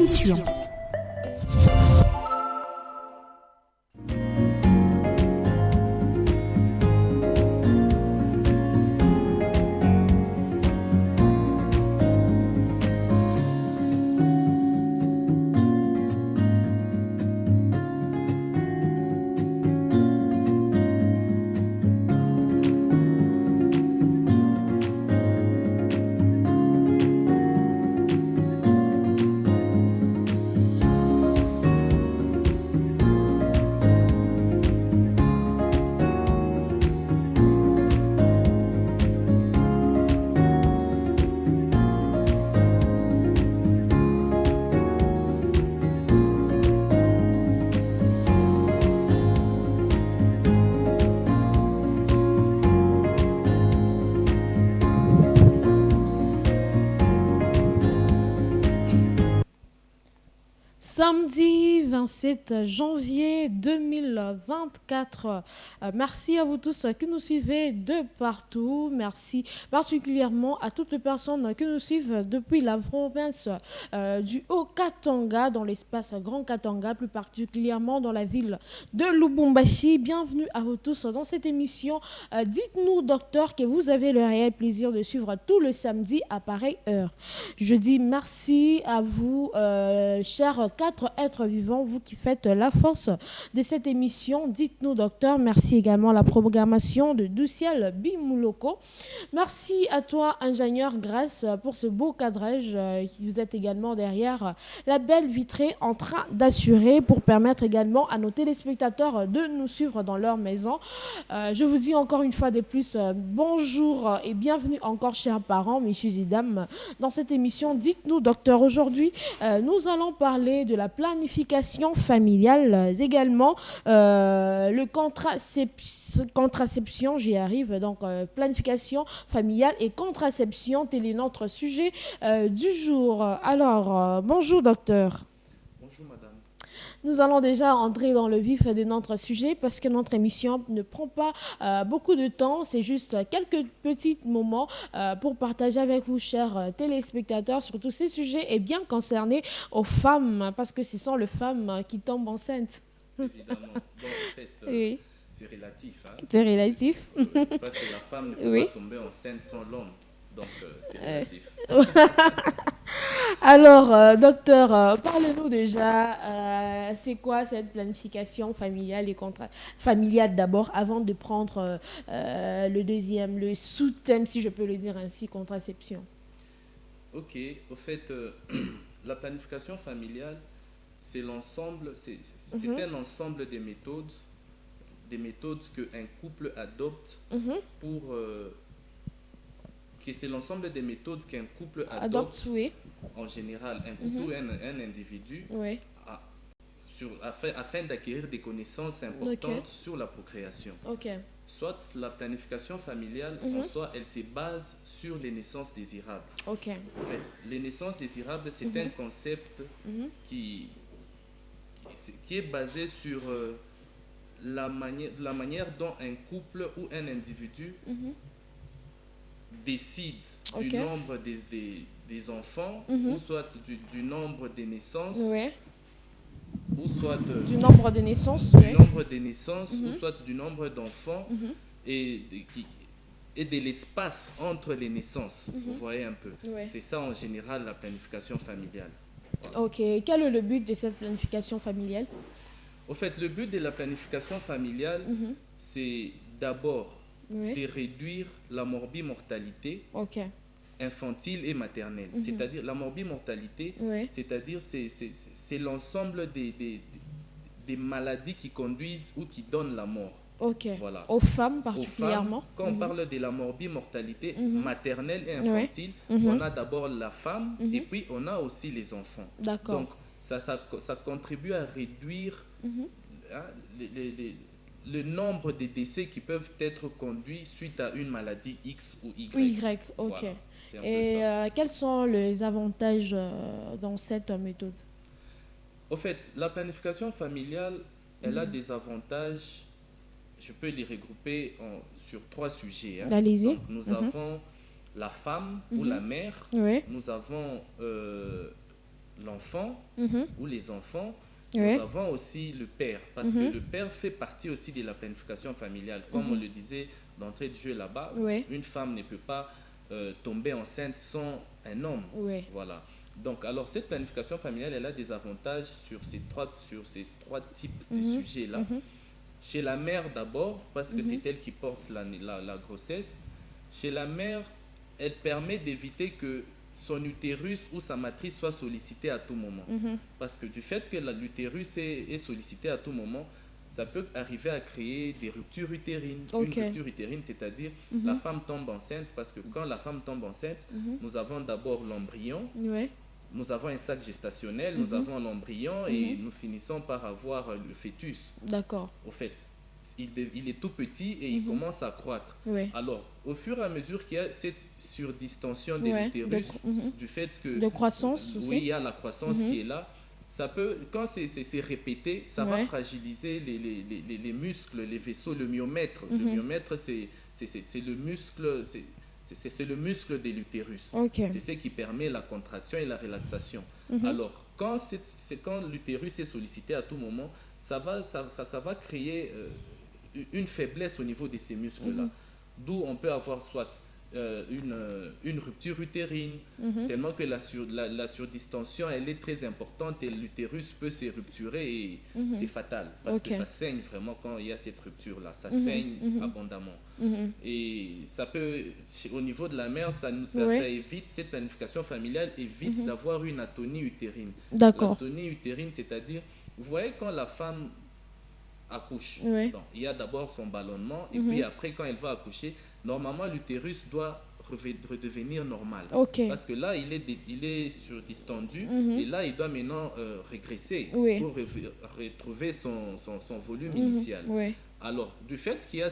émission. Samedi 27 janvier 2024. Merci à vous tous qui nous suivez de partout. Merci particulièrement à toutes les personnes qui nous suivent depuis la province du Haut-Katanga, dans l'espace Grand Katanga, plus particulièrement dans la ville de Lubumbashi. Bienvenue à vous tous dans cette émission. Dites-nous, docteur, que vous avez le réel plaisir de suivre tout le samedi à pareille heure. Je dis merci à vous, chers quatre êtres vivants, vous qui faites la force de cette émission. Dites-nous, docteur. Merci également à la programmation de Douciel Bimouloko. Merci à toi, ingénieur Grèce, pour ce beau cadrage. Vous êtes également derrière la belle vitrée en train d'assurer pour permettre également à nos téléspectateurs de nous suivre dans leur maison. Je vous dis encore une fois de plus, bonjour et bienvenue encore, chers parents, messieurs et dames, dans cette émission. Dites-nous, docteur, aujourd'hui, nous allons parler de la planification familiale, également le contraception, j'y arrive, donc planification familiale et contraception, tel est notre sujet du jour. Alors, bonjour docteur. Bonjour madame. Nous allons déjà entrer dans le vif de notre sujet parce que notre émission ne prend pas beaucoup de temps. C'est juste quelques petits moments pour partager avec vous, chers téléspectateurs, sur tous ces sujets et bien concernés aux femmes parce que ce sont les femmes qui tombent enceintes. Évidemment. Bon, en fait, Oui. c'est relatif. Hein. C'est relatif. Parce que la femme ne peut Oui. pas tomber enceinte sans l'homme. Donc, c'est relatif. Alors, docteur, parlez-nous déjà, c'est quoi cette planification familiale et familiale d'abord, avant de prendre le deuxième, le sous-thème, si je peux le dire ainsi, contraception. Ok. Au fait, la planification familiale, c'est l'ensemble, c'est un ensemble des méthodes qu'un couple adopte pour... c'est l'ensemble des méthodes qu'un couple adopte oui. en général, un couple ou un individu, Oui. afin d'acquérir des connaissances importantes sur la procréation. Ok. Soit la planification familiale, en soi, elle se base sur les naissances désirables. Ok. En fait, les naissances désirables, c'est un concept qui est basé sur la manière dont un couple ou un individu décide du nombre des enfants, ou soit du nombre des naissances, ou soit du nombre de naissances, nombre des naissances, ou soit du nombre d'enfants, et de l'espace entre les naissances. Vous voyez un peu. C'est ça en général la planification familiale. Voilà. Ok. Quel est le but de cette planification familiale? Au fait, le but de la planification familiale, c'est d'abord de réduire la morbimortalité infantile et maternelle. C'est-à-dire la morbimortalité, c'est-à-dire c'est l'ensemble des maladies qui conduisent ou qui donnent la mort. Ok. Voilà. Aux femmes particulièrement. Aux femmes, quand on parle de la morbimortalité maternelle et infantile, on a d'abord la femme et puis on a aussi les enfants. D'accord. Donc ça contribue à réduire le nombre de décès qui peuvent être conduits suite à une maladie X ou Y. Y, ok. Voilà, et quels sont les avantages dans cette méthode? Au fait, la planification familiale, elle a des avantages, je peux les regrouper sur 3 sujets. Hein. Allez-y. Donc, nous avons la femme ou la mère, nous avons l'enfant ou les enfants, nous avons aussi le père, parce que le père fait partie aussi de la planification familiale. Comme on le disait d'entrée de jeu là-bas, une femme ne peut pas tomber enceinte sans un homme. Voilà. Donc, alors, cette planification familiale, elle a des avantages sur ces trois types de sujets-là. Chez la mère d'abord, parce que c'est elle qui porte la grossesse. Chez la mère, elle permet d'éviter que son utérus ou sa matrice soit sollicité à tout moment. Parce que du fait que l'utérus est sollicité à tout moment, ça peut arriver à créer des ruptures utérines. Une rupture utérine, c'est-à-dire la femme tombe enceinte, parce que quand la femme tombe enceinte, nous avons d'abord l'embryon, nous avons un sac gestationnel, nous avons l'embryon et nous finissons par avoir le fœtus. D'accord. Au fait, il est tout petit et il commence à croître. Alors, au fur et à mesure qu'il y a cette surdistension de l'utérus, du fait que... De croissance aussi. Oui, il y a la croissance qui est là. Ça peut, quand c'est répété, ça va fragiliser les muscles, les vaisseaux, le myomètre. Le myomètre, c'est le muscle... C'est le muscle de l'utérus. C'est ce qui permet la contraction et la relaxation. Alors, quand l'utérus est sollicité à tout moment, ça va créer une faiblesse au niveau de ces muscles-là. D'où on peut avoir soit une rupture utérine, tellement que la surdistension, elle est très importante et l'utérus peut se rupturer et c'est fatal. Parce que ça saigne vraiment quand il y a cette rupture-là. Ça saigne abondamment. Et ça peut, au niveau de la mère, ça évite, cette planification familiale évite d'avoir une atonie utérine. L'atonie utérine, c'est-à-dire, vous voyez quand la femme accouche, donc, il y a d'abord son ballonnement et puis après quand elle va accoucher, normalement l'utérus doit redevenir normal. Parce que là, il est surdistendu et là, il doit maintenant régresser pour retrouver son volume initial. Alors, du fait qu'il y a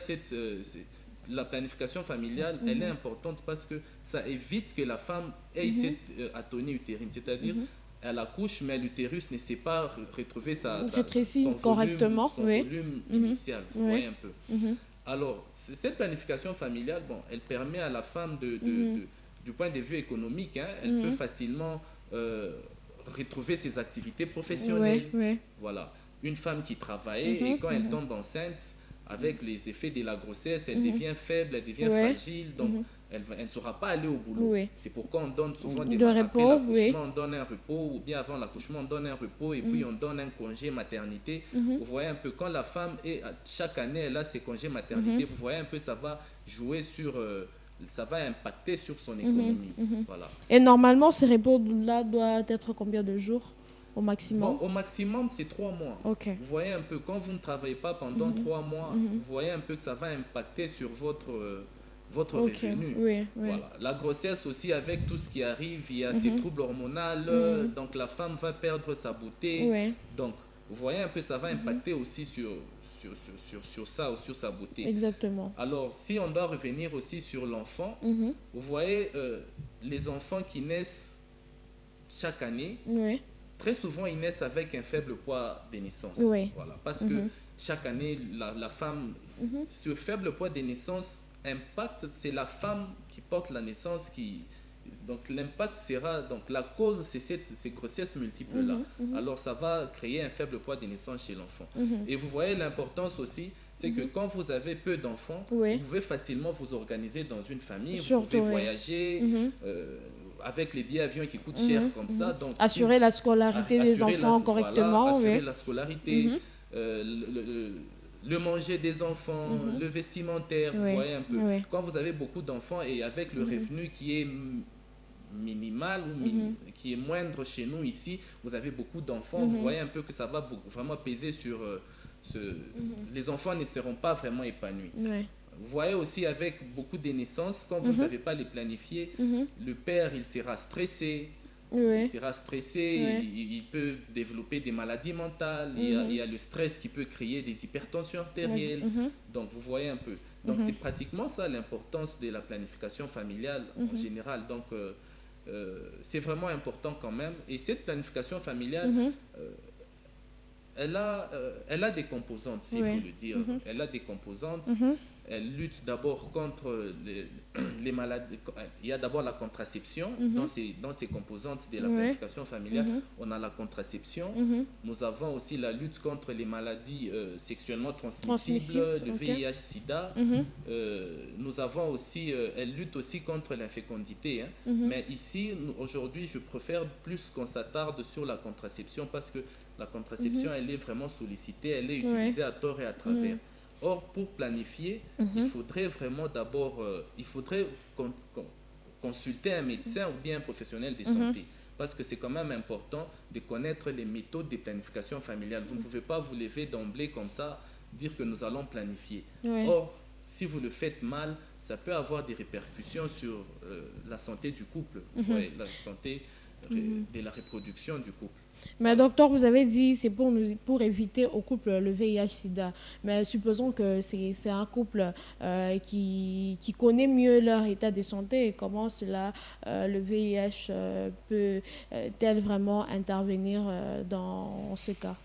la planification familiale, elle est importante parce que ça évite que la femme ait cette atonie utérine. C'est-à-dire, elle accouche, mais l'utérus ne sait pas retrouver son correctement, volume initial. Vous voyez un peu. Alors, cette planification familiale, bon, elle permet à la femme, du point de vue économique, elle peut facilement retrouver ses activités professionnelles. Voilà. Une femme qui travaille et quand elle tombe enceinte, avec les effets de la grossesse, elle devient faible, elle devient fragile, donc elle ne saura pas aller au boulot. C'est pourquoi on donne souvent des repos, l'accouchement, on donne un repos, ou bien avant l'accouchement, on donne un repos et puis on donne un congé maternité. Vous voyez un peu, quand la femme, chaque année, elle a ses congés maternité, vous voyez un peu, ça va jouer sur... ça va impacter sur son économie. Voilà. Et normalement, ces repos-là doivent être combien de jours au maximum? Au maximum, c'est 3 mois. Vous voyez un peu, quand vous ne travaillez pas pendant 3 mois, vous voyez un peu que ça va impacter sur votre revenu. Voilà. La grossesse aussi, avec tout ce qui arrive, il y a ces troubles hormonaux, donc la femme va perdre sa beauté. Donc, vous voyez un peu, ça va impacter aussi sur ça ou sur sa beauté. Exactement. Alors, si on doit revenir aussi sur l'enfant, vous voyez, les enfants qui naissent chaque année, très souvent, ils naissent avec un faible poids de naissance. Voilà, parce que chaque année, la femme, ce faible poids de naissance impact, c'est la femme qui porte la naissance qui... Donc l'impact sera, donc la cause, c'est ces grossesses multiples-là. Alors ça va créer un faible poids de naissance chez l'enfant. Et vous voyez l'importance aussi, c'est que quand vous avez peu d'enfants, vous pouvez facilement vous organiser dans une famille, vous pouvez voyager... avec les billets avions qui coûtent cher comme ça. Donc, assurer la scolarité des enfants correctement. Assurer la scolarité, le manger des enfants, le vestimentaire, vous voyez un peu. Quand vous avez beaucoup d'enfants et avec le revenu qui est minimal ou qui est moindre chez nous ici, vous avez beaucoup d'enfants, vous voyez un peu que ça va vraiment peser sur... Les enfants ne seront pas vraiment épanouis. Vous voyez aussi avec beaucoup de naissances, quand vous ne savez pas les planifier, le père, il sera stressé. Il sera stressé, il peut développer des maladies mentales, il y a le stress qui peut créer des hypertensions artérielles. Donc, vous voyez un peu. Donc, c'est pratiquement ça l'importance de la planification familiale en général. Donc, c'est vraiment important quand même. Et cette planification familiale... elle a des composantes, s'il faut le dire. Elle a des composantes. elle lutte d'abord contre les maladies. Il y a d'abord la contraception dans ces composantes de la planification familiale. On a la contraception. Nous avons aussi la lutte contre les maladies sexuellement transmissibles, le VIH/SIDA. Nous avons aussi, elle lutte aussi contre l'infécondité. Mais ici, aujourd'hui, je préfère plus qu'on s'attarde sur la contraception parce que la contraception, elle est vraiment sollicitée, elle est utilisée à tort et à travers. Or, pour planifier, il faudrait vraiment d'abord, il faudrait consulter un médecin ou bien un professionnel de santé. Parce que c'est quand même important de connaître les méthodes de planification familiale. Vous ne pouvez pas vous lever d'emblée comme ça, dire que nous allons planifier. Or, si vous le faites mal, ça peut avoir des répercussions sur la santé du couple, la santé de la reproduction du couple. Mais docteur, vous avez dit c'est pour éviter au couple le VIH/SIDA. Mais supposons que c'est un couple qui connaît mieux leur état de santé. Comment cela, le VIH peut-elle vraiment intervenir dans ce cas?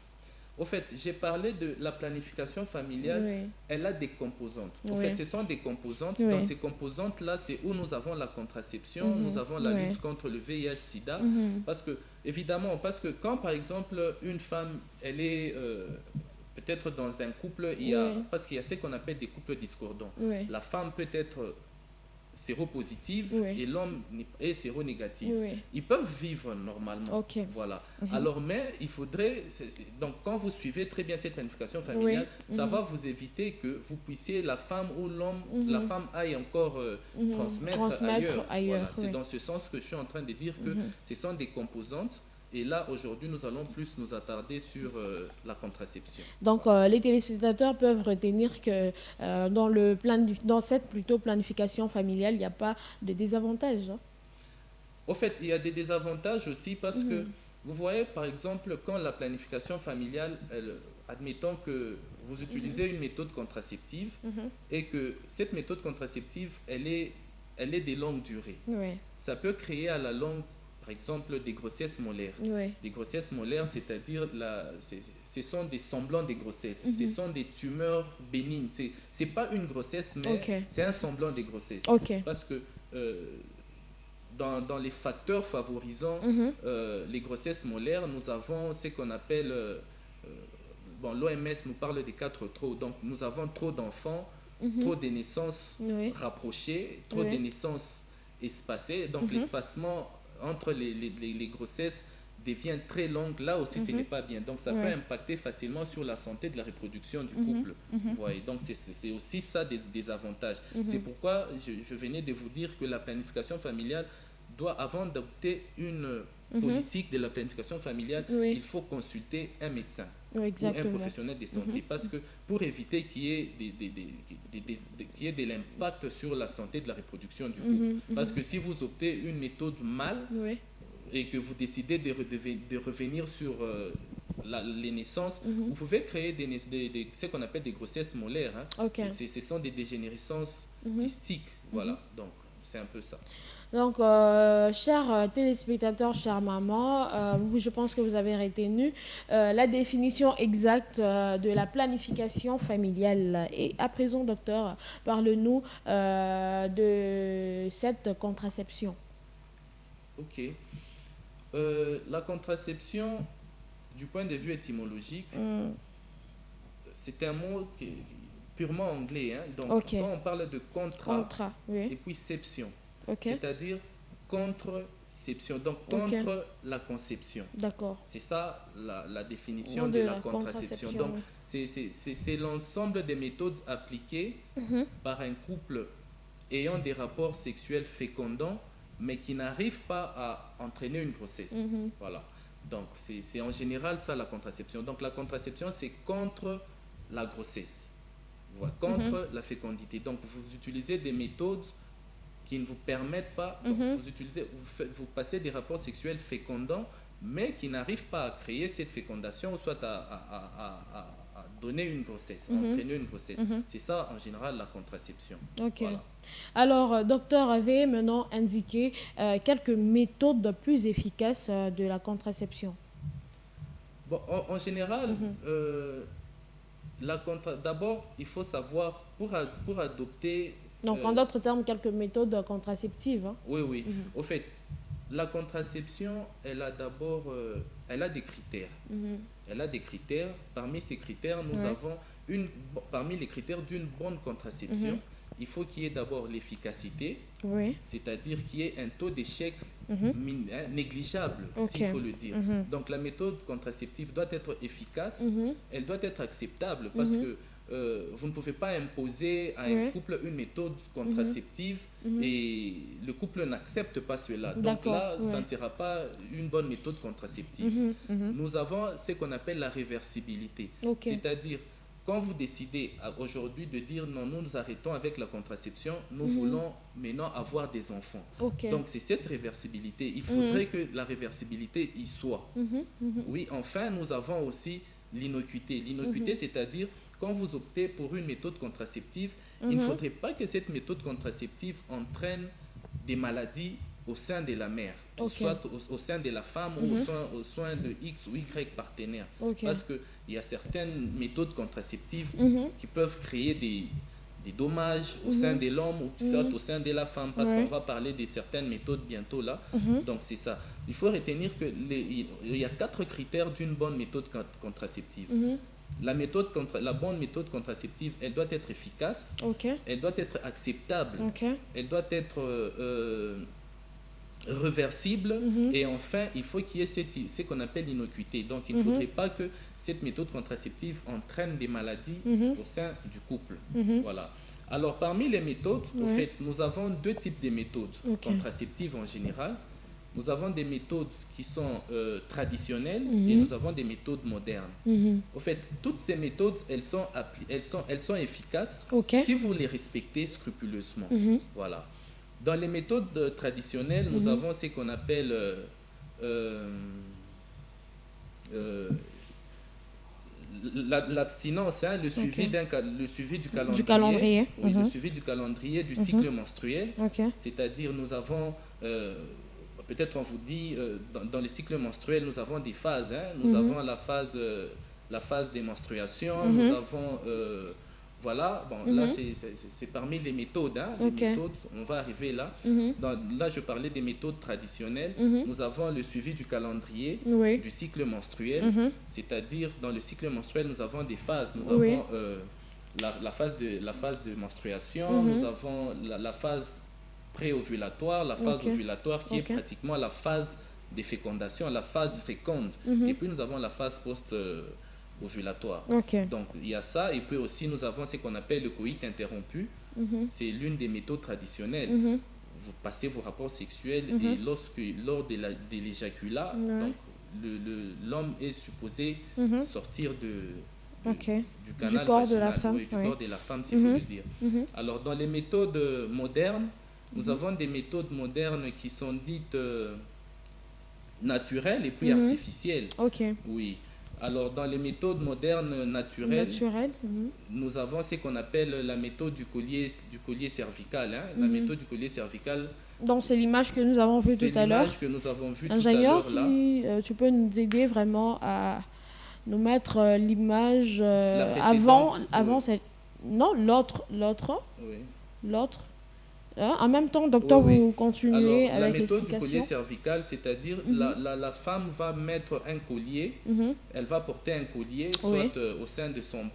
Au fait, j'ai parlé de la planification familiale, elle a des composantes. Au fait, ce sont des composantes. Dans ces composantes-là, c'est où nous avons la contraception, nous avons la lutte contre le VIH/SIDA. Parce que, évidemment, quand, par exemple, une femme, elle est peut-être dans un couple, parce qu'il y a ce qu'on appelle des couples discordants. La femme peut être séropositive et l'homme est séronégatif. Ils peuvent vivre normalement. Voilà. Alors, mais il faudrait... Donc, quand vous suivez très bien cette planification familiale, ça va vous éviter que vous puissiez, la femme ou l'homme, la femme aille encore transmettre ailleurs. Voilà. C'est dans ce sens que je suis en train de dire que ce sont des composantes. Et là, aujourd'hui, nous allons plus nous attarder sur la contraception. Donc, les téléspectateurs peuvent retenir que dans cette planification familiale, il n'y a pas de désavantages. Au fait, il y a des désavantages aussi parce que, vous voyez, par exemple, quand la planification familiale, admettons que vous utilisez une méthode contraceptive et que cette méthode contraceptive, elle est de longue durée. Ça peut créer à la longue, par exemple, des grossesses molaires. Des grossesses molaires, c'est-à-dire, ce sont des semblants de grossesse. Ce sont des tumeurs bénignes. Ce n'est pas une grossesse, mais c'est un semblant de grossesse. Parce que dans les facteurs favorisant les grossesses molaires, nous avons ce qu'on appelle... l'OMS nous parle des 4 trop. Donc, nous avons trop d'enfants, trop de naissances rapprochées, trop de naissances espacées. Donc, l'espacement entre les grossesses devient très longue. Là aussi, ce n'est pas bien. Donc, ça peut impacter facilement sur la santé de la reproduction du couple. Voyez. Donc, c'est aussi ça des avantages. C'est pourquoi je venais de vous dire que la planification familiale doit, avant d'adopter une politique de la planification familiale, il faut consulter un médecin ou un professionnel de santé. Parce que pour éviter qu'il y ait de l'impact sur la santé de la reproduction du couple. Parce que si vous optez une méthode mal et que vous décidez de revenir sur les naissances, vous pouvez créer ce qu'on appelle des grossesses molaires. Ce sont des dégénérescences kystiques. Voilà, donc c'est un peu ça. Donc, chers téléspectateurs, chère maman, je pense que vous avez retenu la définition exacte de la planification familiale. Et à présent, docteur, parle-nous de cette contraception. Ok. La contraception, du point de vue étymologique, c'est un mot qui est purement anglais. Donc, quand on parle de contrat. Et puis seption. C'est-à-dire contraception, donc contre la conception. D'accord. C'est ça la définition de la contraception. Donc, c'est l'ensemble des méthodes appliquées par un couple ayant des rapports sexuels fécondants, mais qui n'arrivent pas à entraîner une grossesse. Voilà. Donc, c'est en général ça la contraception. Donc, la contraception, c'est contre la grossesse, voilà, contre la fécondité. Donc, vous utilisez des méthodes qui ne vous permettent pas, vous passez des rapports sexuels fécondants, mais qui n'arrivent pas à créer cette fécondation, ou soit à donner une grossesse, à entraîner une grossesse. C'est ça, en général, la contraception. Voilà. Alors, docteur avait maintenant indiqué quelques méthodes plus efficaces de la contraception. Bon, en général, D'abord, il faut savoir, pour adopter... Donc, en d'autres termes, quelques méthodes contraceptives. Hein. Oui, oui. Au fait, la contraception, elle a d'abord... elle a des critères. Elle a des critères. Parmi ces critères, nous avons parmi les critères d'une bonne contraception, il faut qu'il y ait d'abord l'efficacité, c'est-à-dire qu'il y ait un taux d'échec négligeable, s'il faut le dire. Donc la méthode contraceptive doit être efficace, elle doit être acceptable, parce que vous ne pouvez pas imposer à un couple une méthode contraceptive et le couple n'accepte pas cela. Donc là, ça ne sera pas une bonne méthode contraceptive. Nous avons ce qu'on appelle la réversibilité, c'est-à-dire quand vous décidez aujourd'hui de dire non, nous arrêtons avec la contraception, nous voulons maintenant avoir des enfants. Donc c'est cette réversibilité. Il faudrait que la réversibilité y soit. Oui, enfin, nous avons aussi l'innocuité. L'innocuité, c'est-à-dire quand vous optez pour une méthode contraceptive, il ne faudrait pas que cette méthode contraceptive entraîne des maladies au sein de la mère, soit au sein de la femme ou au sein de X ou Y partenaire. Parce qu'il y a certaines méthodes contraceptives qui peuvent créer des dommages au sein de l'homme ou soit au sein de la femme, parce qu'on va parler de certaines méthodes bientôt là. Donc c'est ça. Il faut retenir qu'il y a 4 critères d'une bonne méthode contraceptive. La bonne méthode contraceptive, elle doit être efficace, elle doit être acceptable, elle doit être réversible, et enfin, il faut qu'il y ait ce qu'on appelle l'innocuité. Donc, il ne faudrait pas que cette méthode contraceptive entraîne des maladies au sein du couple. Voilà. Alors, parmi les méthodes, en fait, nous avons 2 types de méthodes contraceptives en général. Nous avons des méthodes qui sont traditionnelles et nous avons des méthodes modernes. Au fait, toutes ces méthodes, elles sont efficaces si vous les respectez scrupuleusement. Voilà. Dans les méthodes traditionnelles, nous avons ce qu'on appelle l'abstinence, hein, le suivi du calendrier, le suivi du calendrier du cycle menstruel. C'est-à-dire, nous avons, peut-être on vous dit, dans les cycles menstruels, nous avons des phases. Hein. Nous avons la phase des menstruations, nous avons... voilà, bon, là c'est parmi les méthodes, hein, les méthodes, on va arriver là. Là, je parlais des méthodes traditionnelles. Nous avons le suivi du calendrier, du cycle menstruel, c'est-à-dire dans le cycle menstruel, nous avons des phases. Nous avons la phase de menstruation, nous avons la phase pré-ovulatoire, la phase ovulatoire qui est pratiquement la phase de fécondation, la phase féconde. Et puis nous avons la phase ovulatoire. Donc il y a ça, et puis aussi nous avons ce qu'on appelle le coït interrompu. C'est l'une des méthodes traditionnelles. Vous passez vos rapports sexuels et lors de l'éjaculat, donc l'homme est supposé sortir du canal corps vaginal, de la femme, du corps de la femme, s'il faut le dire. Alors dans les méthodes modernes, nous avons des méthodes modernes qui sont dites naturelles et puis artificielles. Oui. Alors, dans les méthodes modernes naturelles, nous avons ce qu'on appelle la méthode du collier cervical. Hein. La méthode du collier cervical. Donc, c'est l'image que nous avons vue tout à l'heure. C'est l'image que nous avons vue tout à l'heure. Si tu peux nous aider vraiment à nous mettre l'image avant cette... Non, l'autre. L'autre. En même temps, docteur, vous continuez avec l'explication. La méthode du collier cervical, c'est-à-dire la femme va mettre un collier, elle va porter un collier, soit au sein de son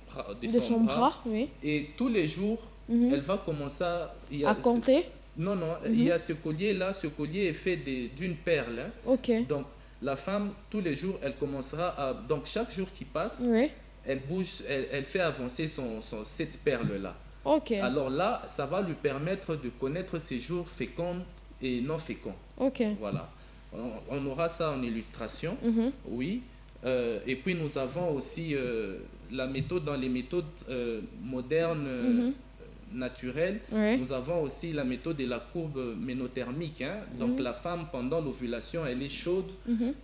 bras, et tous les jours, elle va commencer à compter. Non, il y a ce collier-là, ce collier est fait d'une perle. Hein. Donc, la femme, tous les jours, elle commencera à... Donc, chaque jour qui passe, elle bouge, elle fait avancer cette perle-là. Alors là, ça va lui permettre de connaître ses jours féconds et non féconds. Voilà. On aura ça en illustration. Oui. Et puis nous avons aussi la méthode dans les méthodes modernes naturelles. Nous avons aussi la méthode de la courbe ménothermique. Hein. Donc la femme, pendant l'ovulation, elle est chaude.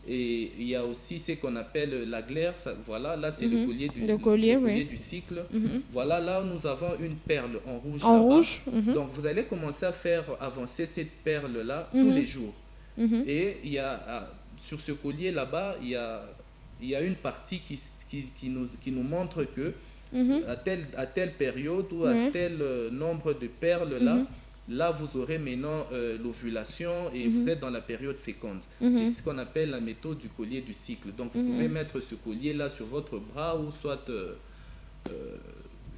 Et il y a aussi ce qu'on appelle la glaire. Voilà, là c'est le collier du cycle. Voilà, là nous avons une perle en rouge. Donc vous allez commencer à faire avancer cette perle-là tous les jours. Et il y a, sur ce collier là-bas, il y a une partie qui nous montre que à telle période ou à tel nombre de perles là, là vous aurez maintenant l'ovulation et vous êtes dans la période féconde. C'est ce qu'on appelle la méthode du collier du cycle. Donc vous pouvez mettre ce collier là sur votre bras ou soit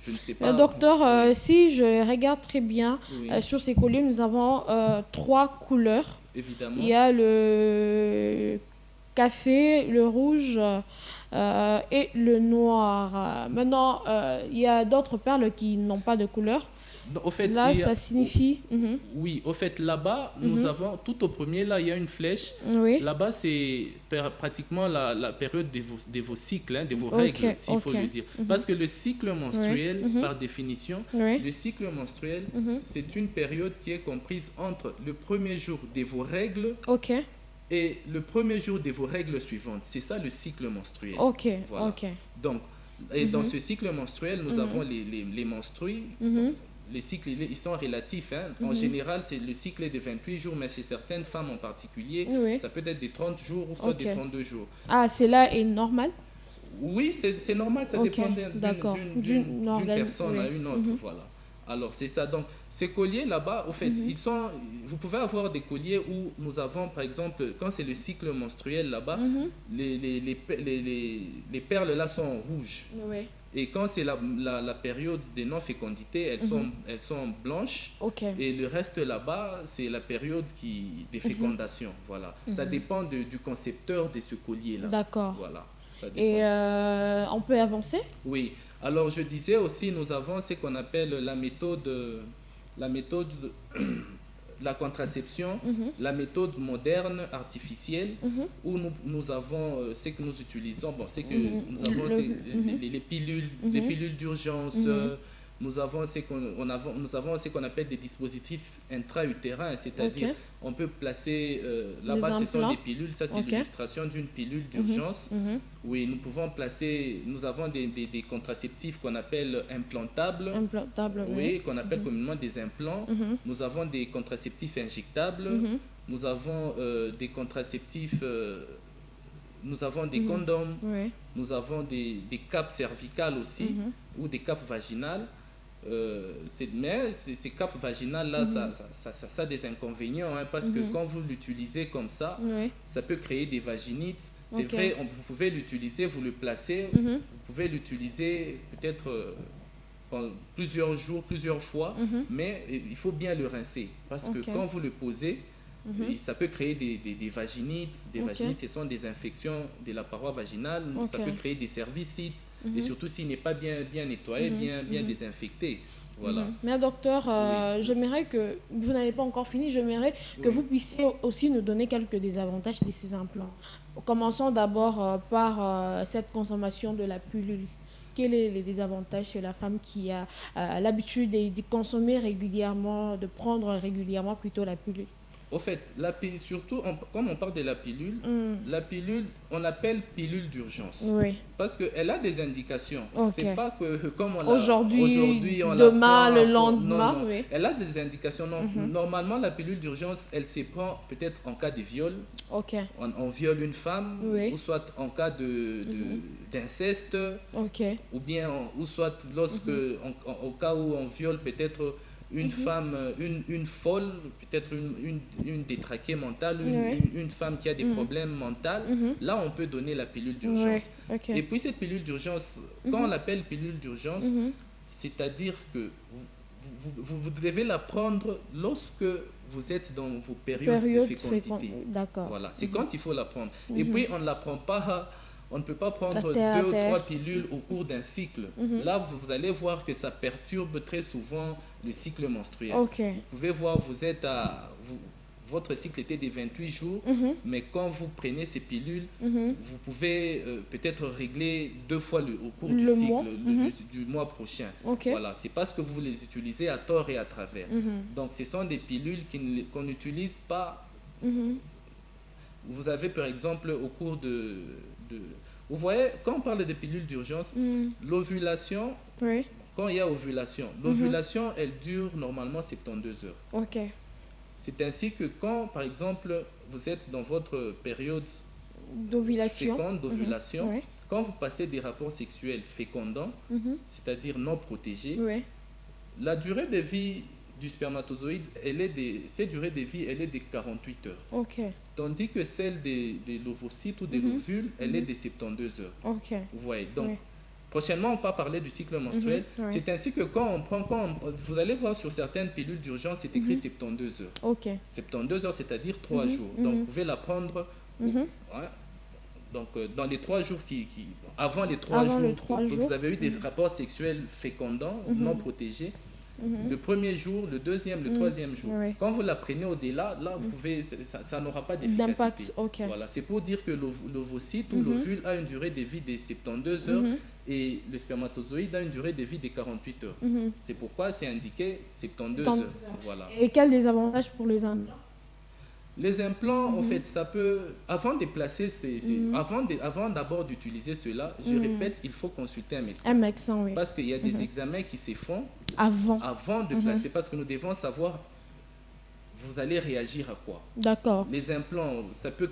je ne sais pas. Docteur, si je regarde très bien, sur ces colliers, nous avons 3 couleurs. Évidemment. Il y a le café, le rouge et le noir. Maintenant, il y a d'autres perles qui n'ont pas de couleur. Au fait, là, ça signifie... Oui, au fait, là-bas, nous avons, tout au premier, là, il y a une flèche. Oui. Là-bas, c'est pratiquement la période de vos cycles, hein, de vos règles, s'il faut le dire. Parce que le cycle menstruel, par définition, le cycle menstruel, c'est une période qui est comprise entre le premier jour de vos règles et le premier jour de vos règles suivantes. C'est ça le cycle menstruel. Voilà. Donc, et dans ce cycle menstruel, nous avons les menstrues. Les cycles, ils sont relatifs. Hein. En général, c'est le cycle est de 28 jours, mais chez certaines femmes en particulier, ça peut être des 30 jours ou soit des 32 jours. Ah, cela est normal? Oui, c'est normal, ça dépend d'une personne à une autre. Voilà. Alors, c'est ça. Donc, ces colliers là-bas, au fait, vous pouvez avoir des colliers où nous avons, par exemple, quand c'est le cycle menstruel là-bas, les perles là sont rouges. Et quand c'est la période de non-fécondité, elles sont blanches. Et le reste là-bas, c'est la période de fécondation. Voilà. Ça dépend du concepteur de ce collier-là. D'accord. Voilà. Et on peut avancer? Oui. Alors, je disais aussi, nous avons ce qu'on appelle la méthode la contraception, la méthode moderne, artificielle, où nous avons ce que nous utilisons, c'est que nous avons les pilules d'urgence, nous avons ce qu'on appelle des dispositifs intra-utérins, c'est-à-dire on peut placer, là-bas ce sont des pilules, ça c'est l'illustration d'une pilule d'urgence. Oui, nous avons des contraceptifs qu'on appelle implantables. Oui, qu'on appelle communément des implants. Nous avons des contraceptifs injectables. Nous avons des contraceptifs, nous avons des condoms. Nous avons des capes cervicales aussi, ou des capes vaginales. Mais ces capes vaginales-là, ça a des inconvénients, hein, parce que quand vous l'utilisez comme ça, ça peut créer des vaginites. C'est vrai, vous pouvez l'utiliser, vous le placez, vous pouvez l'utiliser peut-être plusieurs jours, plusieurs fois, mais il faut bien le rincer, parce que quand vous le posez, ça peut créer des vaginites. Des vaginites, ce sont des infections de la paroi vaginale. Ça peut créer des cervicites. Et surtout s'il n'est pas bien nettoyé, bien désinfecté. Voilà. Mais docteur, j'aimerais que, vous n'avez pas encore fini, j'aimerais que vous puissiez aussi nous donner quelques désavantages de ces implants. Commençons d'abord par cette consommation de la pilule. Quels sont les désavantages chez la femme qui a l'habitude de consommer régulièrement, de prendre régulièrement plutôt la pilule? Au fait, surtout, comme on parle de la pilule, on appelle pilule d'urgence. Parce qu'elle a des indications. C'est pas que comme on aujourd'hui, demain, le lendemain. Non. Elle a des indications. Normalement, la pilule d'urgence, elle se prend peut-être en cas de viol. On viole une femme, ou soit en cas d'inceste, ou soit au cas où on viole peut-être une femme, une folle, peut-être une détraquée mentale, une femme qui a des problèmes mentaux, là on peut donner la pilule d'urgence. Et puis cette pilule d'urgence, quand on l'appelle pilule d'urgence, c'est-à-dire que vous devez la prendre lorsque vous êtes dans vos périodes de fécondité. Voilà, c'est quand il faut la prendre. Et puis on ne la prend pas... On ne peut pas prendre 2 ou 3 pilules au cours d'un cycle. Là, vous allez voir que ça perturbe très souvent le cycle menstruel. Vous pouvez voir, votre cycle était de 28 jours, mais quand vous prenez ces pilules, vous pouvez peut-être régler 2 fois au cours du cycle, du mois prochain. Voilà, c'est parce que vous les utilisez à tort et à travers. Donc, ce sont des pilules qu'on n'utilise pas. Vous avez, par exemple, au cours vous voyez, quand on parle de pilules d'urgence, l'ovulation, quand il y a ovulation, l'ovulation, elle dure normalement 72 heures. C'est ainsi que quand, par exemple, vous êtes dans votre période féconde d'ovulation, quand vous passez des rapports sexuels fécondants, c'est-à-dire non protégés, la durée de vie du spermatozoïde, cette durée de vie, elle est de 48 heures. Tandis que celle de l'ovocyte ou de l'ovule, elle est de 72 heures. Vous voyez, donc prochainement, on va parler du cycle menstruel. C'est ainsi que vous allez voir sur certaines pilules d'urgence, c'est écrit 72 heures. 72 heures, c'est-à-dire 3 jours. Donc, vous pouvez la prendre donc, dans les 3 jours avant les 3 jours, vous avez eu des rapports sexuels fécondants, non protégés. Le premier jour, le deuxième, le troisième jour. Quand vous la prenez au-delà, là, ça n'aura pas d'efficacité. Voilà. C'est pour dire que l'ovocyte ou l'ovule a une durée de vie de 72 heures et le spermatozoïde a une durée de vie de 48 heures. C'est pourquoi c'est indiqué 72 heures. Voilà. Et quels désavantages pour les implants? Les implants, en fait, ça peut... Avant de placer, avant d'abord d'utiliser cela, je répète, il faut consulter un médecin. Un médecin, oui. Parce qu'il y a des examens qui se font avant de placer, parce que nous devons savoir, vous allez réagir à quoi. D'accord. Les implants, ça peut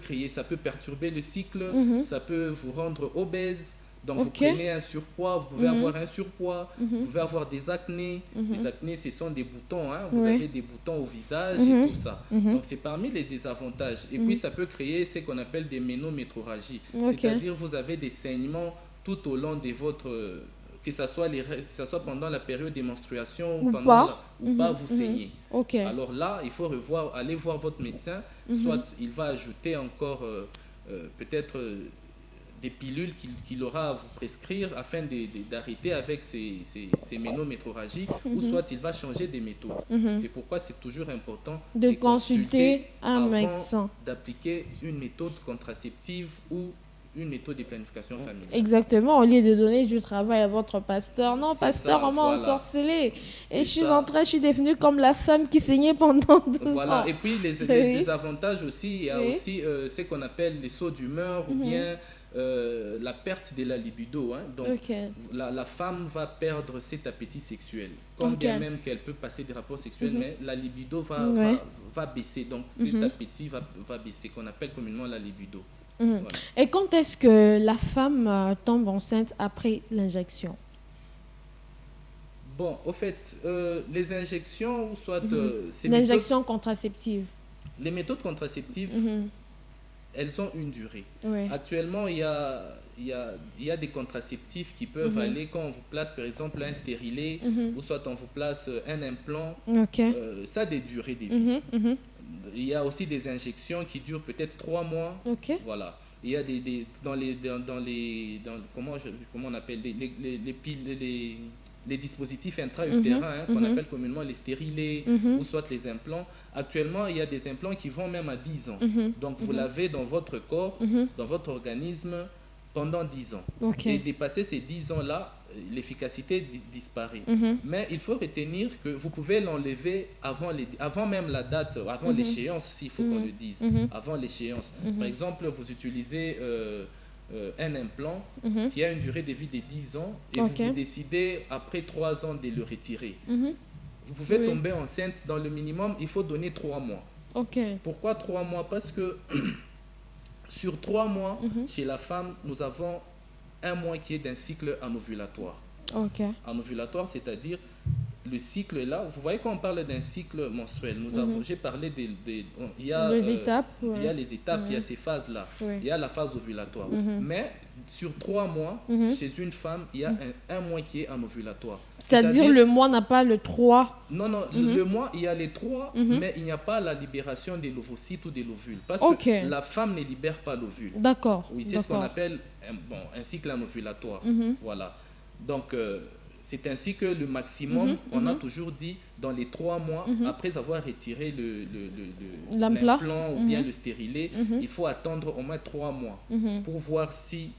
perturber le cycle, ça peut vous rendre obèse. Donc, vous prenez un surpoids, vous pouvez avoir un surpoids, vous pouvez avoir des acnés. Les acnés, ce sont des boutons. Vous avez des boutons au visage et tout ça. Donc, c'est parmi les désavantages. Et puis, ça peut créer ce qu'on appelle des ménométrorragies. C'est-à-dire, vous avez des saignements tout au long de votre... que ce soit pendant la période des menstruations ou pas, vous saignez. Alors là, il faut aller voir votre médecin. Soit il va ajouter encore peut-être... des pilules qu'il aura à vous prescrire afin d'arrêter avec ces ménométrorragies, ou soit il va changer des méthodes. C'est pourquoi c'est toujours important de consulter un médecin, d'appliquer une méthode contraceptive ou une méthode de planification familiale. Exactement, au lieu de donner du travail à votre pasteur. Non, pasteur, on m'a ensorcelé. Et je suis devenue comme la femme qui saignait pendant 12 ans. Et puis les avantages aussi, il y a aussi ce qu'on appelle les sauts d'humeur ou bien la perte de la libido. Donc, la femme va perdre cet appétit sexuel. Quand bien même qu'elle peut passer des rapports sexuels, mais la libido va baisser. Donc, cet appétit va baisser, qu'on appelle communément la libido. Voilà. Et quand est-ce que la femme tombe enceinte après l'injection? Bon, au fait, les injections, soit... l'injection contraceptive. Les méthodes contraceptives... elles ont une durée. Actuellement, il y a des contraceptifs qui peuvent aller, quand on vous place par exemple un stérilet, ou soit on vous place un implant, ça a des durées de vie. Il y a aussi des injections qui durent peut-être 3 mois. Voilà. Il y a comment on appelle, les dispositifs intra-utérins qu'on appelle communément les stérilés ou soit les implants. Actuellement, il y a des implants qui vont même à 10 ans. Donc, vous l'avez dans votre corps, dans votre organisme pendant 10 ans. Et dépasser ces 10 ans-là, l'efficacité disparaît. Mais il faut retenir que vous pouvez l'enlever avant même la date, avant l'échéance, s'il faut qu'on le dise, avant l'échéance. Par exemple, vous utilisez... un implant qui a une durée de vie de 10 ans et vous décidez après 3 ans de le retirer. Vous pouvez tomber enceinte. Dans le minimum, il faut donner 3 mois. Pourquoi 3 mois? Parce que sur 3 mois, chez la femme, nous avons 1 mois qui est d'un cycle anovulatoire. Anovulatoire, c'est-à-dire le cycle là, vous voyez quand on parle d'un cycle menstruel, j'ai parlé il y a les étapes, il y a les étapes, il y a ces phases là, il y a la phase ovulatoire. Mais sur 3 mois, chez une femme, il y a un mois qui est anovulatoire. C'est-à-dire le mois n'a pas le 3. Non, le mois, il y a les 3, mais il n'y a pas la libération de l'ovocyte ou de l'ovule. Parce que la femme ne libère pas l'ovule. D'accord. Oui, c'est ce qu'on appelle un cycle anovulatoire. Voilà. Donc, c'est ainsi que le maximum, on a toujours dit, dans les 3 mois, après avoir retiré l'implant ou bien le stérilet, il faut attendre au moins 3 mois pour voir si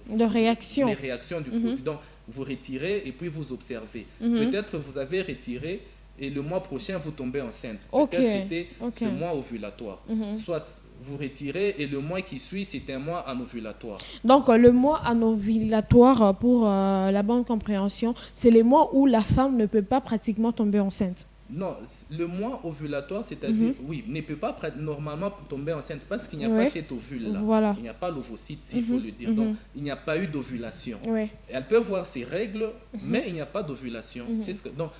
les réactions du produit. Donc, vous retirez et puis vous observez. Peut-être vous avez retiré et le mois prochain, vous tombez enceinte. Peut-être c'était ce mois ovulatoire. Soit vous retirez et le mois qui suit, c'est un mois anovulatoire. Donc, le mois anovulatoire, pour la bonne compréhension, c'est les mois où la femme ne peut pas pratiquement tomber enceinte. Non, le mois ovulatoire, c'est-à-dire, oui, ne peut pas normalement tomber enceinte parce qu'il n'y a pas cet ovule-là. Voilà. Il n'y a pas l'ovocyte, s'il faut le dire. Donc, il n'y a pas eu d'ovulation. Elle peut voir ses règles, mais il n'y a pas d'ovulation. Donc,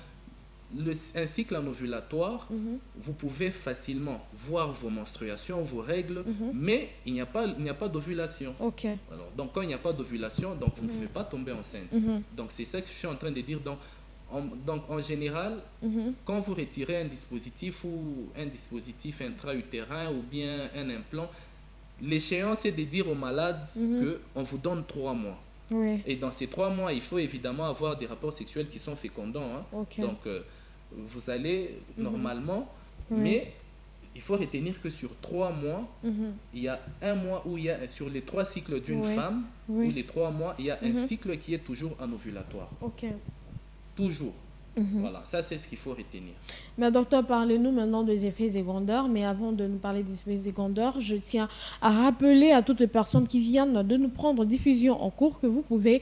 un cycle en ovulatoire, vous pouvez facilement voir vos menstruations, vos règles, mais il n'y a pas d'ovulation. Alors, donc, quand il n'y a pas d'ovulation, donc vous ne pouvez pas tomber enceinte. Donc, c'est ça que je suis en train de dire. Donc, en général, quand vous retirez un dispositif intra-utérin ou bien un implant, l'échéance est de dire aux malades qu'on vous donne 3 mois. Et dans ces 3 mois, il faut évidemment avoir des rapports sexuels qui sont fécondants. Donc, vous allez normalement, mais il faut retenir que sur 3 mois, il y a un mois où il y a, sur les 3 cycles d'une femme, ou les 3 mois, il y a un cycle qui est toujours en ovulatoire. Toujours. Voilà, ça c'est ce qu'il faut retenir. Mais docteur, parlez-nous maintenant des effets secondaires. Mais avant de nous parler des effets secondaires, je tiens à rappeler à toutes les personnes qui viennent de nous prendre diffusion en cours que vous pouvez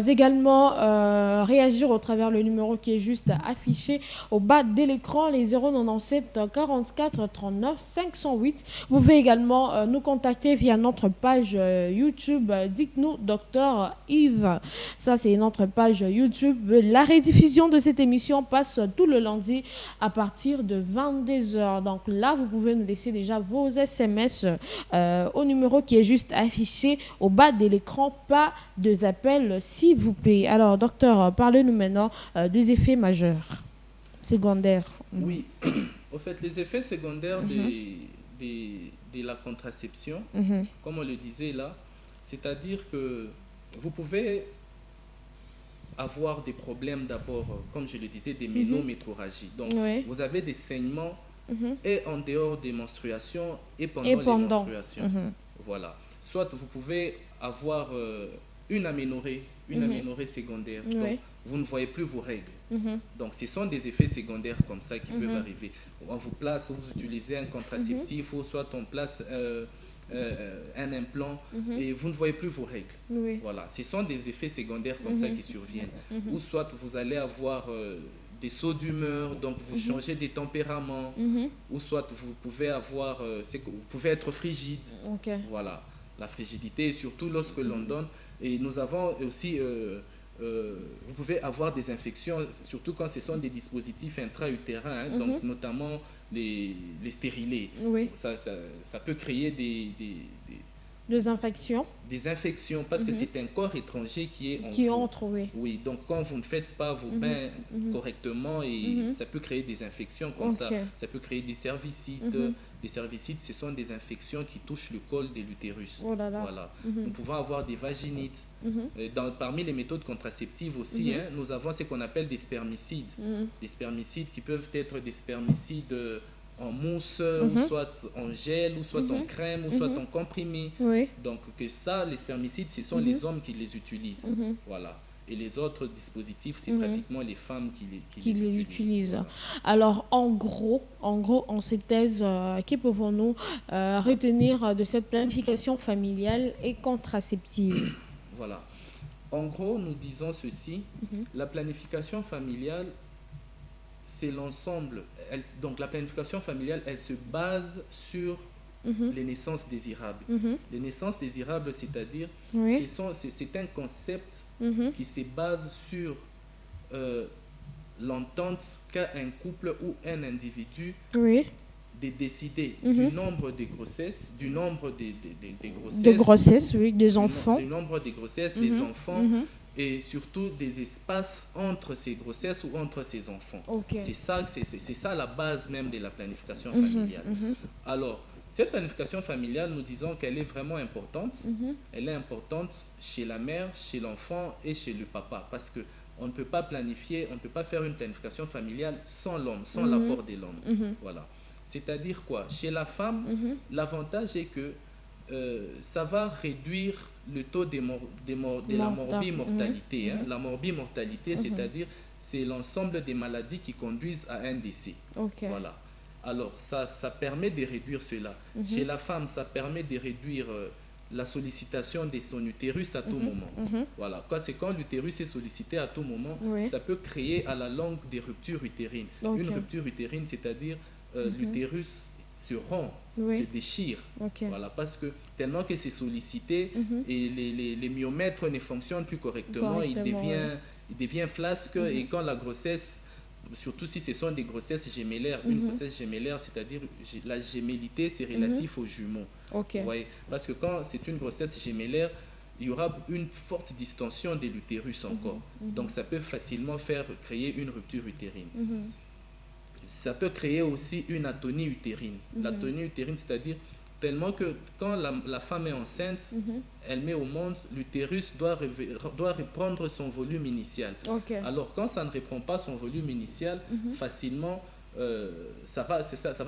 également réagir au travers le numéro qui est juste affiché au bas de l'écran, les 097 44 39 508. Vous pouvez également nous contacter via notre page YouTube. Dites-nous, docteur Yves. Ça, c'est notre page YouTube. La rediffusion de cette émission passe tout le lundi à partir de 22h. Donc là, vous pouvez nous laisser déjà vos SMS au numéro qui est juste affiché au bas de l'écran. Pas de appels, s'il vous plaît. Alors, docteur, parlez-nous maintenant des effets majeurs, secondaires. Oui, au fait, les effets secondaires de la contraception, comme on le disait là, c'est-à-dire que vous pouvez avoir des problèmes d'abord, comme je le disais, des ménométrorragies. Donc, vous avez des saignements et en dehors des menstruations et pendant les menstruations. Voilà. Soit vous pouvez avoir une aménorrhée secondaire. Donc, vous ne voyez plus vos règles. Donc, ce sont des effets secondaires comme ça qui peuvent arriver. On vous place, vous utilisez un contraceptif ou soit on place un implant et vous ne voyez plus vos règles. Voilà, ce sont des effets secondaires comme ça qui surviennent. Ou soit vous allez avoir des sauts d'humeur, donc vous changez des tempéraments, ou soit vous pouvez avoir, vous pouvez être frigide. Voilà, la frigidité, surtout lorsque l'on donne. Et nous avons aussi, vous pouvez avoir des infections, surtout quand ce sont des dispositifs intra-utérins, donc notamment les stérilés. Ça peut créer des infections. Des infections, parce que c'est un corps étranger qui est en qui vous. Entre, Oui, donc quand vous ne faites pas vos bains correctement, et ça peut créer des infections comme ça. Ça peut créer des cervicides. Les cervicides, ce sont des infections qui touchent le col de l'utérus. Voilà. Nous pouvons avoir des vaginites. Parmi les méthodes contraceptives aussi, nous avons ce qu'on appelle des spermicides. Des spermicides qui peuvent être des spermicides en mousse, ou soit en gel, ou soit en crème, ou soit en comprimé. Donc, les spermicides, ce sont les hommes qui les utilisent. Voilà. Et les autres dispositifs, c'est pratiquement les femmes qui les utilisent. Voilà. Alors, en gros, en synthèse, que pouvons-nous retenir de cette planification familiale et contraceptive? Voilà. En gros, nous disons ceci. La planification familiale, c'est l'ensemble. Donc, la planification familiale, elle se base sur les naissances désirables. Les naissances désirables, c'est-à-dire, c'est un concept qui se base sur l'entente qu'a un couple ou un individu de décider du nombre de grossesses, des enfants, du nombre de grossesses, des enfants, et surtout des espaces entre ces grossesses ou entre ces enfants. C'est ça la base même de la planification familiale. Alors, cette planification familiale, nous disons qu'elle est vraiment importante. Elle est importante chez la mère, chez l'enfant et chez le papa, parce que on ne peut pas planifier, on ne peut pas faire une planification familiale sans l'homme, sans l'apport de l'homme. Voilà. C'est-à-dire quoi? Chez la femme, l'avantage est que ça va réduire le taux de la morbimortalité. La morbimortalité, c'est-à-dire, c'est l'ensemble des maladies qui conduisent à un décès. Voilà. Alors, ça permet de réduire cela. Chez la femme, ça permet de réduire la sollicitation de son utérus à tout moment. Voilà. C'est quand l'utérus est sollicité à tout moment, ça peut créer à la longue des ruptures utérines. Une rupture utérine, c'est-à-dire l'utérus se rompt, se déchire. Voilà, parce que tellement que c'est sollicité et les myomètres ne fonctionnent plus correctement, il devient flasque et quand la grossesse, surtout si ce sont des grossesses gémellaires, une grossesse gémellaire, c'est-à-dire la gémellité, c'est relatif aux jumeaux. Ouais, parce que quand c'est une grossesse gémellaire, il y aura une forte distension de l'utérus encore. Donc ça peut facilement créer une rupture utérine. Ça peut créer aussi une atonie utérine. L'atonie utérine, c'est-à-dire tellement que quand la femme est enceinte, elle met au monde, l'utérus doit reprendre son volume initial. Alors quand ça ne reprend pas son volume initial, facilement, ça va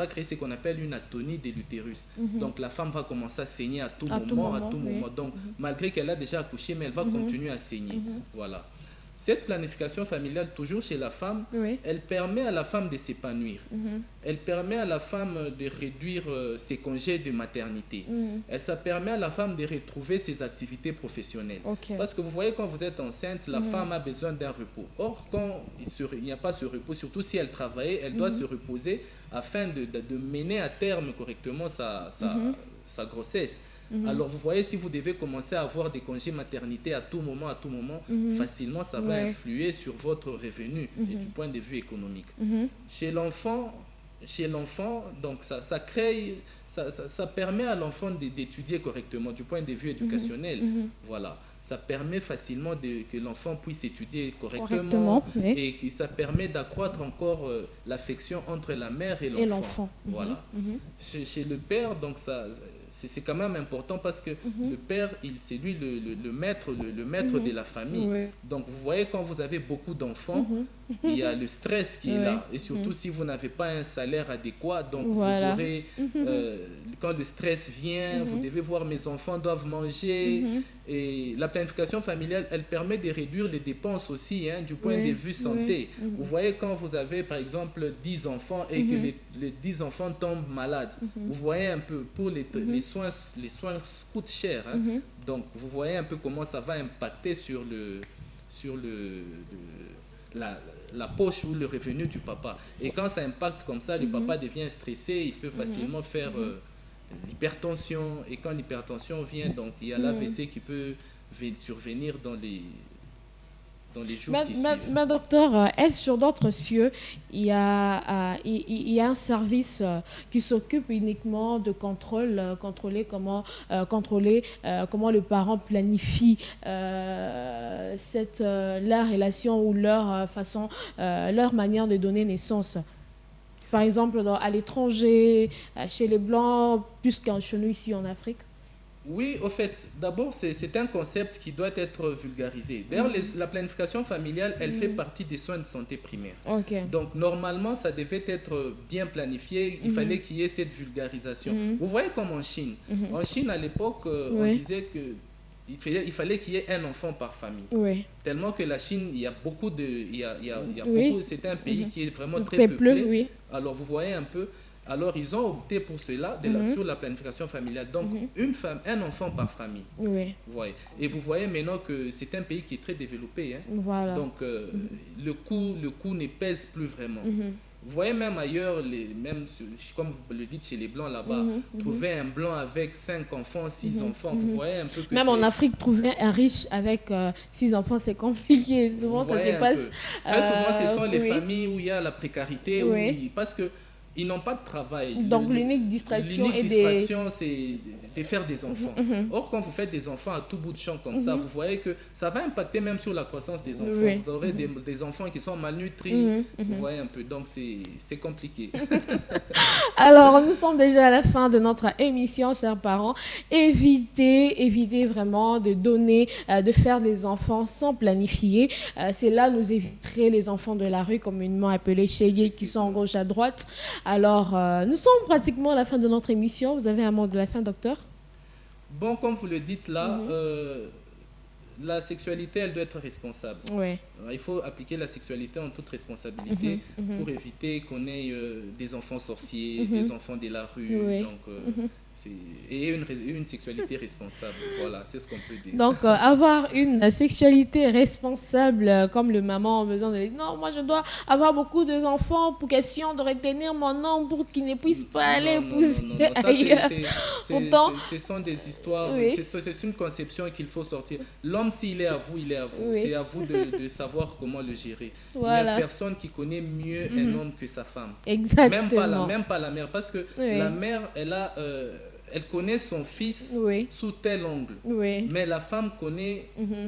créer ce qu'on appelle une atonie de l'utérus. Donc la femme va commencer à saigner à tout moment. Donc malgré qu'elle a déjà accouché, mais elle va continuer à saigner. Voilà. Cette planification familiale, toujours chez la femme, elle permet à la femme de s'épanouir. Elle permet à la femme de réduire ses congés de maternité. Ça permet à la femme de retrouver ses activités professionnelles. Parce que vous voyez, quand vous êtes enceinte, la femme a besoin d'un repos. Or, quand il n'y a pas ce repos, surtout si elle travaille, elle doit se reposer afin de mener à terme correctement sa grossesse. Alors vous voyez, si vous devez commencer à avoir des congés maternité à tout moment, facilement ça va influer sur votre revenu et du point de vue économique. Chez l'enfant, donc ça permet à l'enfant d'étudier correctement du point de vue éducationnel. Voilà. Ça permet facilement que l'enfant puisse étudier correctement et que ça permet d'accroître encore l'affection entre la mère et l'enfant. Voilà. Chez le père, donc c'est quand même important parce que le père, c'est lui le maître de la famille. Donc vous voyez, quand vous avez beaucoup d'enfants, il y a le stress qui est là. Et surtout si vous n'avez pas un salaire adéquat, donc vous aurez, quand le stress vient, vous devez voir, mes enfants doivent manger. Et la planification familiale, elle permet de réduire les dépenses aussi, du point de vue santé. Vous voyez, quand vous avez par exemple 10 enfants et que les 10 enfants tombent malades, vous voyez un peu, pour les soins coûtent cher. Donc vous voyez un peu comment ça va impacter sur la poche ou le revenu du papa. Et quand ça impacte comme ça, le papa devient stressé, il peut facilement faire l'hypertension. Et quand l'hypertension vient, donc il y a l'AVC qui peut survenir dans les jours qui suivent. Mais docteur, est-ce sur d'autres cieux, il y a un service qui s'occupe uniquement de contrôler comment le parent planifie leur relation ou leur manière de donner naissance? Par exemple, à l'étranger, chez les Blancs, plus chez nous ici en Afrique? Oui, au fait, d'abord, c'est un concept qui doit être vulgarisé. D'ailleurs, la planification familiale, elle fait partie des soins de santé primaires. Donc, normalement, ça devait être bien planifié. Il fallait qu'il y ait cette vulgarisation. Vous voyez comme en Chine. En Chine, à l'époque, on disait qu'il fallait qu'il y ait un enfant par famille. Tellement que la Chine, il y a beaucoup c'est un pays qui est vraiment très peuplé. Alors, vous voyez un peu. Alors, ils ont opté pour cela sur la planification familiale. Donc, un enfant par famille. Et vous voyez maintenant que c'est un pays qui est très développé. Donc, le coût ne pèse plus vraiment. Vous voyez même ailleurs, comme vous le dites chez les Blancs là-bas, trouver un Blanc avec 5 enfants, 6 enfants, vous voyez un peu que même en Afrique, trouver un riche avec 6 enfants, c'est compliqué. Souvent, ça se passe... Très souvent, ce sont les familles où il y a la précarité, parce que ils n'ont pas de travail. Donc l'unique distraction, c'est de faire des enfants. Or, quand vous faites des enfants à tout bout de champ comme ça, vous voyez que ça va impacter même sur la croissance des enfants. Vous aurez des enfants qui sont malnutris. Vous voyez un peu. Donc, c'est compliqué. Alors, nous sommes déjà à la fin de notre émission, chers parents. Évitez vraiment de faire des enfants sans planifier. C'est là nous éviterons les enfants de la rue, communément appelés chégués, qui sont en gauche à droite. Alors, nous sommes pratiquement à la fin de notre émission. Vous avez un mot de la fin, docteur? Bon, comme vous le dites là, la sexualité, elle doit être responsable. Alors, il faut appliquer la sexualité en toute responsabilité pour éviter qu'on ait des enfants sorciers, des enfants de la rue. Donc, Et une sexualité responsable. Voilà, c'est ce qu'on peut dire. Donc, avoir une sexualité responsable, comme le maman a besoin de dire, non, moi je dois avoir beaucoup d'enfants pour question de retenir mon homme pour qu'il ne puisse pas aller épouser ailleurs. Pourtant, ce sont des histoires, oui. C'est une conception qu'il faut sortir. L'homme, s'il est à vous, il est à vous. Oui. C'est à vous de savoir comment le gérer. Voilà. Il n'y a personne qui connaît mieux un homme que sa femme. Exactement. Même pas la mère, parce que la mère, elle connaît son fils sous tel angle. Oui. Mais la femme connaît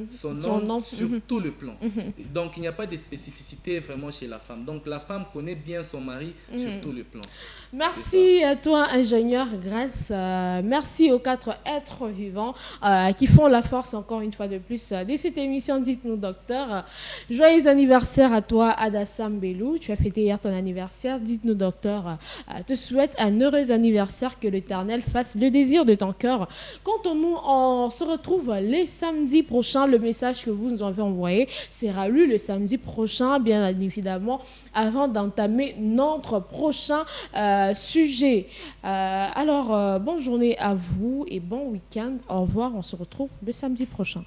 son homme sur tout le plan. Donc, il n'y a pas de spécificité vraiment chez la femme. Donc, la femme connaît bien son mari sur tout le plan. Merci à toi, ingénieur Grace. Merci aux 4 êtres vivants qui font la force, encore une fois de plus, de cette émission Dites-nous Docteur. Joyeux anniversaire à toi, Adassam Belou. Tu as fêté hier ton anniversaire. Dites-nous Docteur te souhaite un heureux anniversaire, que l'Éternel fasse le désir de ton cœur. Quant à nous, on se retrouve les samedis prochains. Le message que vous nous avez envoyé sera lu le samedi prochain, bien évidemment, avant d'entamer notre prochain sujet. Alors, bonne journée à vous et bon week-end. Au revoir, on se retrouve le samedi prochain.